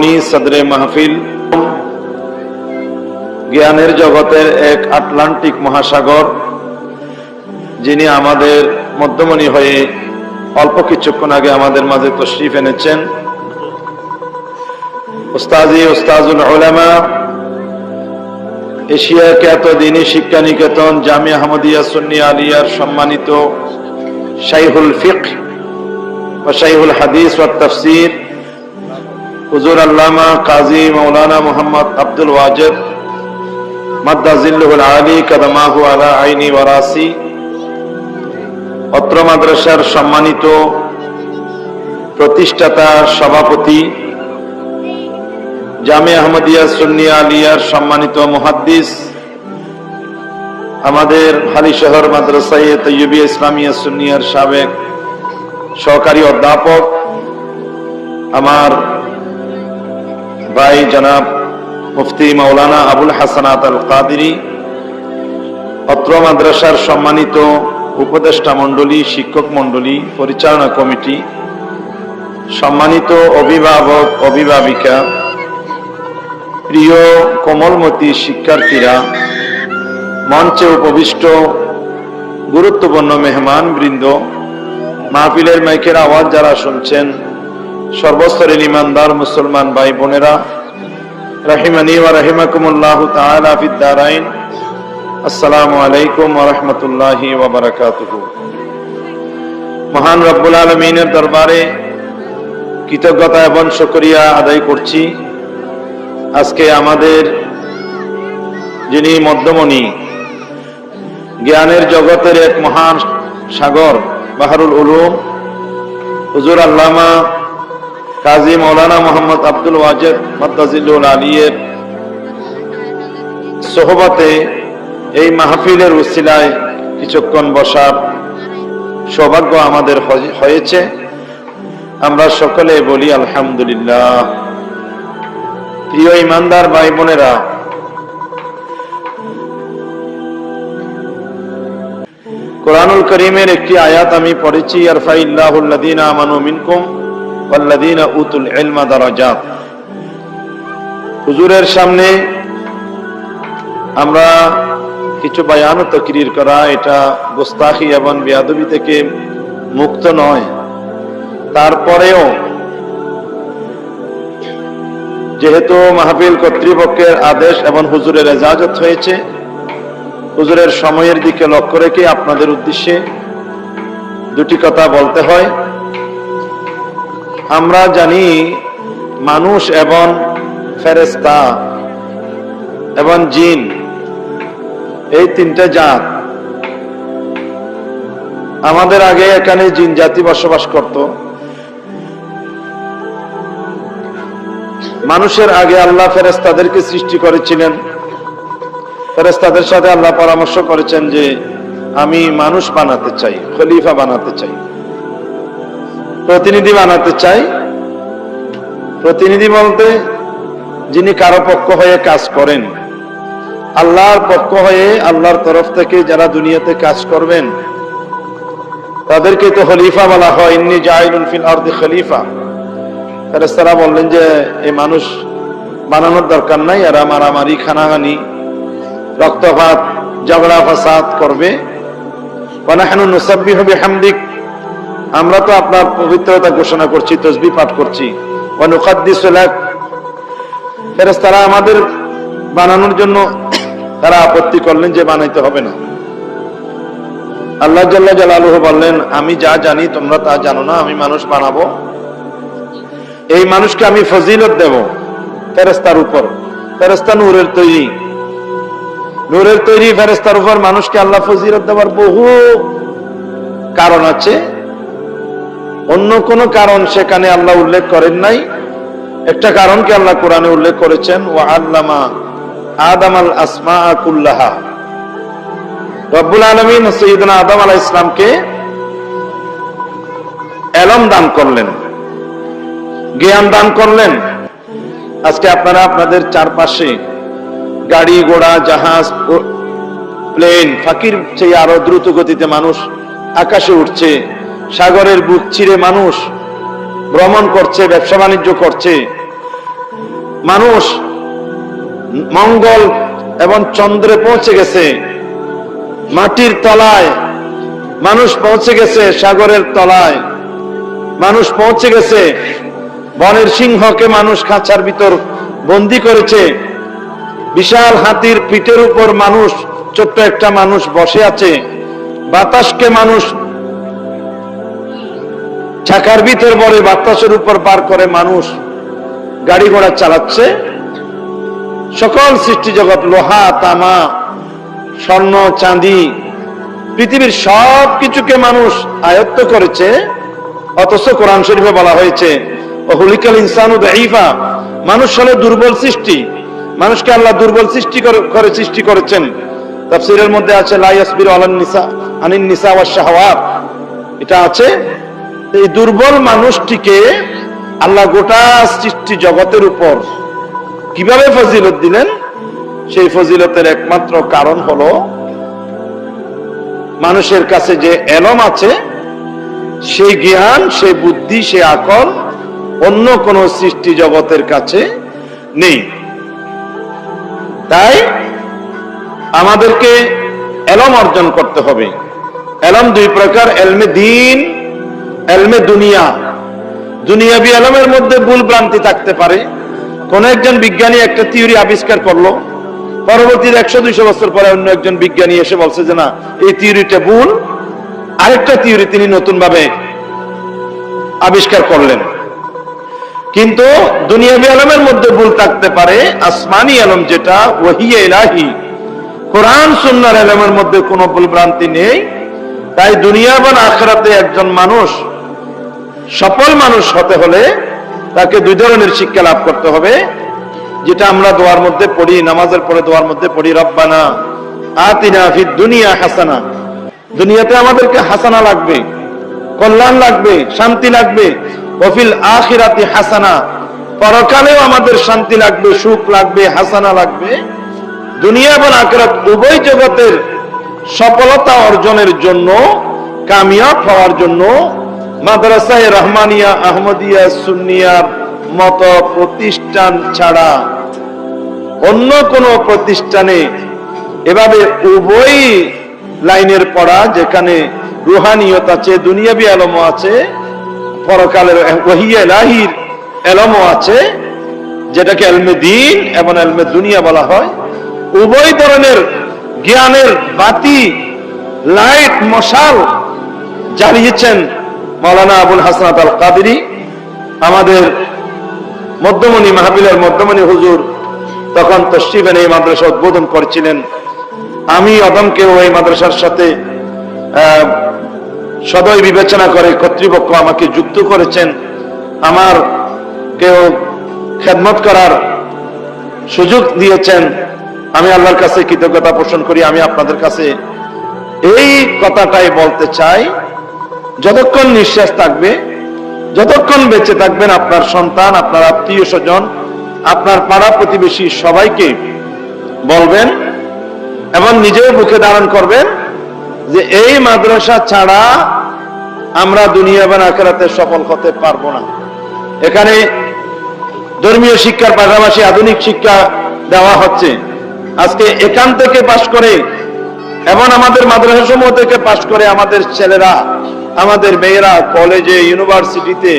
মধ্যমণি সদরে মাহফিল, জ্ঞানের জগতের এক আটলান্টিক মহাসাগর, যিনি আমাদের মধ্যমণি হয়ে অল্প কিছুক্ষণ আগে আমাদের মাঝে তশরিফ এনেছেন, উস্তাজি উস্তাজুল উলামা, এশিয়া খ্যাত দ্বীনী শিক্ষা নিকেতন জামিয়া আহমদিয়া সুন্নি আলিয়ার সম্মানিত শাইখুল ফিকহ ওয়া শাইখুল হাদিস ওয়া তাফসীর হুজুর আল্লামা কাজী মাওলানা মুহাম্মদ আব্দুল ওয়াজেদ মাদ্দাজিল্লুহুল আলী কাদামাহু আলা আইনি ওয়া রাসি, অত্র মাদ্রাসার সম্মানিত প্রতিষ্ঠাতা সভাপতি, জামিয়া আহমদিয়া সুন্নি আলিয়ার সম্মানিত মুহাদ্দিস, আমাদের হালিশহর মাদ্রাসায়ে তৈয়বিয়া ইসলামিয়া সুন্নিয়ার সাবেক সহকারী অধ্যাপক, আমার ভাই জনাব মুফতি মাওলানা আবুল হাসানাত আল কাদেরী, অত্র মাদ্রাসার সম্মানিত উপদেষ্টা মণ্ডলী, শিক্ষক মণ্ডলী, পরিচালনা কমিটি, সম্মানিত অভিভাবক অভিভাবিকা, প্রিয় কোমলমতি শিক্ষার্থীরা, মঞ্চে উপবিষ্ট গুরুত্বপূর্ণ মেহমান বৃন্দ, মাহফিলের মাইকের আওয়াজ যারা শুনছেন, সর্বস্তরের ইমানদার মুসলমান ভাই বোনেরা, রাহিমানি ওয়া রাহিমাকুমুল্লাহু তাআলা ফিদ দারাইন, আসসালামু আলাইকুম ওয়া রাহমাতুল্লাহি ওয়া বারাকাতুহু। মহান রব্বুল আলামিনের দরবারে কৃতজ্ঞতা এবং শুকরিয়া আদায় করছি। আজকে আমাদের যিনি মধ্যমণি, জ্ঞানের জগতের এক মহান সাগর, বাহরুল উলুম, হুজুর আল্লামা কাজী মাওলানা মুহাম্মদ আব্দুল ওয়াজেদ মাদ্দাজিল্লুহুল আলীর সোহবতে এই মাহফিলের উসিলায় কিছুক্ষণ বসার সৌভাগ্য আমাদের হয়েছে। আমরা সকলে বলি আলহামদুলিল্লাহ। প্রিয় ইমানদার ভাই বোনেরা, কোরআনুল করিমের একটি আয়াত আমি পড়েছি, ইয়ারফাইল্লাহুল লাযীনা আমানু মিনকুম ওয়াল্লাযীনা উতুল ইলমা দারাজাত। হুজুরের সামনে আমরা কিছু বায়ান ও তাকরীর করা, এটা গোস্তাখি এবং বেয়াদবি থেকে মুক্ত নয়। তারপরেও যেহেতু মাহফিল কর্তৃপক্ষের আদেশ এবং হুজুরের ইজাজত হয়েছে, হুজুরের সময়ের দিকে লক্ষ্য রেখে আপনাদের উদ্দেশ্যে দুটি কথা বলতে হয়। আমরা জানি মানুষ এবং ফেরেশতা এবং জিন, এই তিনটা জাত। আমাদের আগে এখানে জিন জাতি বসবাস করত। মানুষের আগে আল্লাহ ফেরেশতাদেরকে সৃষ্টি করেছিলেন। ফেরেশতাদের সাথে আল্লাহ পরামর্শ করেছেন যে আমি মানুষ বানাতে চাই, খলিফা বানাতে চাই, প্রতিনিধি বানাতে চাই। প্রতিনিধি বলতে যিনি কারো পক্ষ হয়ে কাজ করেন, আল্লাহর পক্ষ হয়ে, আল্লাহর তরফ থেকে যারা দুনিয়াতে কাজ করবেন তাদেরকে তো খলিফা বলা হয়। ইন্নী জাইলুন ফিল আরদি খলিফা। ফেরেশতারা বললেন যে এই মানুষ বানানোর দরকার নাই, এরা মারামারি, খানাগানি, রক্তপাত, ঝগড়া ফাসাদ করবে। ওয়া নাহনু নুসাব্বিহু বিহামদিক, আমরা তো আপনার পবিত্রতা ঘোষণা করছি, তাসবিহ পাঠ করছি। ওয়া নুকাদ্দিসু লাক, ফেরেশতারা আমাদের বানানোর জন্য তারা আপত্তি করলেন যে বানাইতে হবে না। আল্লাহ জাল্লা জালালুহু বললেন আমি যা জানি তোমরা তা জানো না, আমি মানুষ বানাবো, এই মানুষকে আমি ফজিলত দেব ফেরেশতার উপর। ফেরেশতা নূরের তৈরি, নূরের তৈরি ফেরেশতার উপর মানুষকে আল্লাহ ফজিলত দেওয়ার বহু কারণ আছে। অন্য কোন কারণ সেখানে আল্লাহ উল্লেখ করেন নাই। একটা কারণকে আল্লাহ কোরআনে উল্লেখ করেছেন, ওয়া আল্লামা আদামাল আসমা কুল্লাহা। রব্বুল আলামিন সাইয়্যিদনা আদম আলাইহিস সালামকে ইলম দান করলেন, জ্ঞান দান করলেন। আজকে আপনারা আপনাদের চারপাশে গাড়ি ঘোড়া, জাহাজ, প্লেন, ফাঁকির চেয়ে আরো দ্রুত গতিতে মানুষ আকাশে উঠছে, সাগরের বুক চিরে মানুষ ভ্রমণ করছে, ব্যবসা বাণিজ্য করছে। মানুষ মঙ্গল এবং চন্দ্রে পৌঁছে গেছে, মাটির তলায় মানুষ পৌঁছে গেছে, সাগরের তলায় মানুষ পৌঁছে গেছে, বনের সিংহকে মানুষ খাঁচার ভিতর বন্দী করেছে, বিশাল হাতির পিঠের উপর মানুষ, ছোট্ট একটা মানুষ বসে আছে, বাতাসকে মানুষ চাকার ভিতর ভরে বাতাসের উপর পার করে মানুষ গাড়ি ঘোড়া চালাচ্ছে। সকল সৃষ্টি জগৎ, লোহা তামা স্বর্ণ চাঁদি, পৃথিবীর সব কিছুকে মানুষ আয়ত্ত করেছে। অথচ কোরআন শরীফে বলা হয়েছে ওহুলিকাল ইনসানু দাঈফা, মানুষ হলো দুর্বল সৃষ্টি, মানুষকে আল্লাহ দুর্বল সৃষ্টি করেছেন। তাফসীরের মধ্যে আছে লা ইয়াসবিরু আনিন নিসা ওয়াশ শাহাওয়াত, এটা আছে। এই দুর্বল মানুষটিকে আল্লাহ গোটা সৃষ্টি জগতের উপর কিভাবে ফজিলত দিলেন? সেই ফজিলতের একমাত্র কারণ হলো মানুষের কাছে যে এলম আছে, সেই জ্ঞান, সেই বুদ্ধি, সেই আকল অন্য কোন সৃষ্টি জগতের কাছে নেই। তাই আমাদেরকে এলম অর্জন করতে হবে। এলম দুই প্রকার, এলমে দিন, এলমে দুনিয়া। দুনিয়াবি এলমের মধ্যে ভুল ভ্রান্তি থাকতে পারে। কোন একজন বিজ্ঞানী একটা থিওরি আবিষ্কার করলো, পরবর্তীতে 100-200 বছর পরে অন্য একজন বিজ্ঞানী এসে বলছে যে না, এই থিওরিটা ভুল, আরেকটা থিওরি তিনি নতুন ভাবে আবিষ্কার করলেন। কিন্তু দুনিয়াবি আলমের মধ্যে ভুল থাকতে পারে, আসমানি আলম যেটা ওহিয়ে ইলাহি, কোরআন সুন্নাহর আলমের মধ্যে কোনো ভুল ভ্রান্তি নেই। তাই দুনিয়া এবং আখিরাতে একজন মানুষ সফল মানুষ হতে হলে তাকে দুই ধরনের শিক্ষা লাভ করতে হবে, যেটা আমরা দোয়ার মধ্যে পড়ি, নামাজের পরে দোয়ার মধ্যে পড়ি, রব্বানা আতিনা ফিদ দুনিয়া হাসানা। দুনিয়াতে আমাদেরকে হাসানা লাগবে, কল্যাণ লাগবে, শান্তি লাগবে। ওয়াফিল আখিরাতি হাসানা, পরকালেও আমাদের শান্তি লাগবে, সুখ লাগবে, হাসানা লাগবে। দুনিয়া এবং আখিরাত উভয় জগতের সফলতা অর্জনের জন্য, কামিয়াব হওয়ার জন্য মাদ্রাসায়ে রহমানিয়া আহমদিয়া সুন্নিয়ার মতো প্রতিষ্ঠান ছাড়া অন্য কোন প্রতিষ্ঠানে এভাবে উভয় লাইনের পড়া, যেখানে রুহানিয়ত আছে, দুনিয়াবি এলমও আছে, পরকালের ওহিয়ে ইলাহির এলমও আছে, যেটাকে এলমে দিন এবং এলমে দুনিয়া বলা হয়। উভয় ধরনের জ্ঞানের বাতি, লাইট, মশাল জ্বালিয়েছেন মাওলানা আবুল হাসনাত আল কাদেরী, আমাদের মধ্যমণি মাহফিলের মধ্যমণি হুজুর তখন তশরিফ এনে এই মাদ্রাসা উদ্বোধন করেছিলেন। আমি অদমকেও এই মাদ্রাসার সাথে সদয় বিবেচনা করে কর্তৃপক্ষ আমাকে যুক্ত করেছেন, আমার কেউ খেদমত করার সুযোগ দিয়েছেন। আমি আল্লাহর কাছে কৃতজ্ঞতা পোষণ করি। আমি আপনাদের কাছে এই কথাটাই বলতে চাই, যতক্ষণ নিঃশ্বাস থাকবে, যতক্ষণ বেঁচে থাকবেন, আপনার সন্তান, আপনার আত্মীয় স্বজন, আপনার পাড়া প্রতিবেশী সবাইকে বলবেন এবং নিজেও বুকে ধারণ করবেন যে এই মাদ্রাসা ছাড়া আমরা দুনিয়া এবং আখিরাতে সফল হতে পারবো না। এখানে ধর্মীয় শিক্ষার পাশাপাশি আধুনিক শিক্ষা দেওয়া হচ্ছে। আজকে এখান থেকে পাশ করে এবং আমাদের মাদ্রাসা সমূহ থেকে পাশ করে আমাদের ছেলেরা, আমাদের মেয়েরা কলেজে, ইউনিভার্সিটিতে,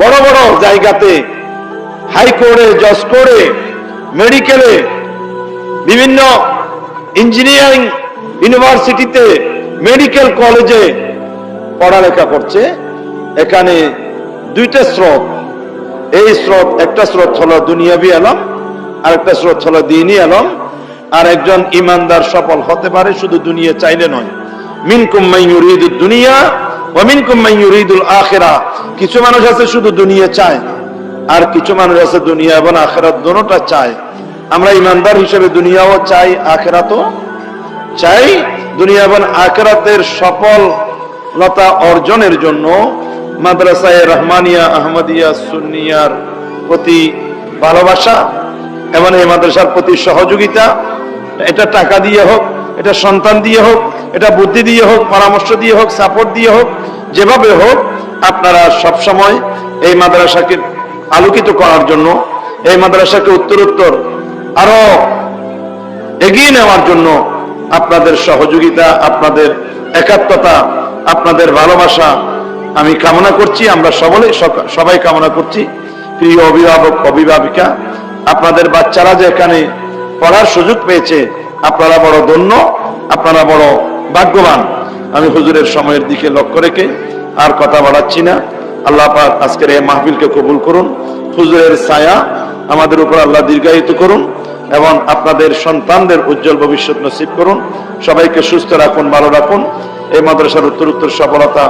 বড় বড় জায়গাতে, হাইকোর্টে, জজ কোর্টে, মেডিকেলে, বিভিন্ন ইঞ্জিনিয়ারিং ইউনিভার্সিটিতে, মেডিকেল কলেজে পড়ালেখা করছে। এখানে দুইটা স্রোত। এই স্রোত, একটা স্রোত হলো দুনিয়াবি আলম, আর একটা স্রোত হলো দ্বীনি আলম। আর একজন ইমানদার সফল হতে পারে শুধু দুনিয়া চাইলে নয়। মিনকুম মান ইউরিদুদ দুনিয়া ওয়া মিনকুম মান ইউরিদুল আখিরা। কিছু মানুষ আছে শুধু দুনিয়া চায়, আর কিছু মানুষ আছে দুনিয়া এবং আখিরাত দুটোটা চায়। আমরা ইমানদার হিসেবে দুনিয়াও চাই, আখিরাতও চাই। দুনিয়া এবং আখিরাতের সফলতা অর্জনের জন্য মাদ্রাসায়ে রহমানিয়া আহমদিয়া সুন্নিয়ার প্রতি ভালোবাসা এবং এই মাদ্রাসার প্রতি সহযোগিতা, এটা টাকা দিয়ে হোক, এটা সন্তান দিয়ে হোক, এটা বুদ্ধি দিয়ে হোক, পরামর্শ দিয়ে হোক, সাপোর্ট দিয়ে হোক, যেভাবে হোক, আপনারা সব সময় এই মাদ্রাসাকে আলোকিত করার জন্য, এই মাদ্রাসাকে উত্তরোত্তর আরো এগিয়ে নেওয়ার জন্য আপনাদের সহযোগিতা, আপনাদের একাত্মতা, আপনাদের ভালোবাসা আমি কামনা করছি। আমরা সবাই কামনা করছি। প্রিয় অভিভাবক, অভিভাবিকা, আপনাদের বাচ্চারা যে এখানে পড়ার সুযোগ পেয়েছে, আপনারা বড় ধন্য, আপনারা বড় ভাগ্যবান। আমি হুজুরের সময়ের দিকে লক্ষ্য রেখে আর কথা বাড়াচ্ছি না। আল্লাহ পাক আজকের এই মাহফিলকে কবুল করুন। হুজুরের ছায়া আমাদের উপর আল্লাহ দীর্ঘায়িত করুন এবং আপনাদের সন্তানদের উজ্জ্বল ভবিষ্যৎ নসিব করুন। সবাইকে সুস্থ রাখুন, ভালো রাখুন। এই মাদ্রাসার উত্তরোত্তর সফলতা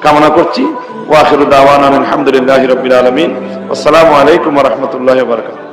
কামনা করছি। ওয়া আখিরু দাওয়ানা আলহামদুলিল্লাহি রাব্বিল আলামিন। আসসালামু আলাইকুম ওয়া রাহমাতুল্লাহি ওয়া বারাকাতুহু।